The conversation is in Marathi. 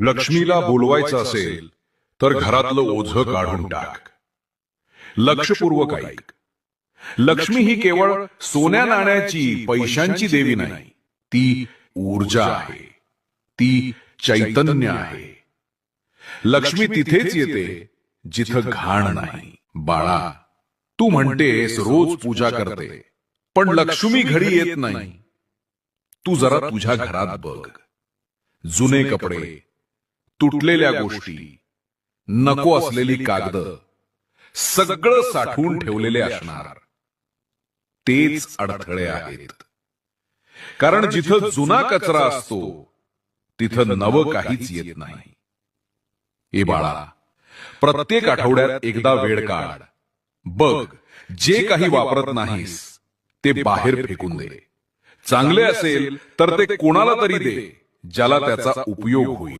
लक्ष्मीला बोलवायचं असेल तर घरातलं ओझं काढून टाक. लक्षपूर्वक ऐक. लक्ष्मी ही केवळ सोन्या नाण्याची पैशांची देवी नाही, ती ऊर्जा आहे, ती चैतन्य आहे. लक्ष्मी तिथेच येते जिथं घाण नाही. बाळा, तू म्हणतेस रोज पूजा करते, पण लक्ष्मी घरी येत नाही. तू जरा तुझ्या घरात बघ. जुने कपडे, तुटलेल्या गोष्टी, नको असलेली कागद, सगळं साठवून ठेवलेले असणार. तेच अडथळे आहेत. कारण जिथं जुना कचरा असतो तिथं नवं काहीच येत नाही. ए बाळा, प्रत्येक आठवड्यात एकदा वेळ काढ. बघ, जे काही वापरत नाहीस ते बाहेर फेकून दे. चांगले असेल तर ते कोणाला तरी दे ज्याला त्याचा उपयोग होईल.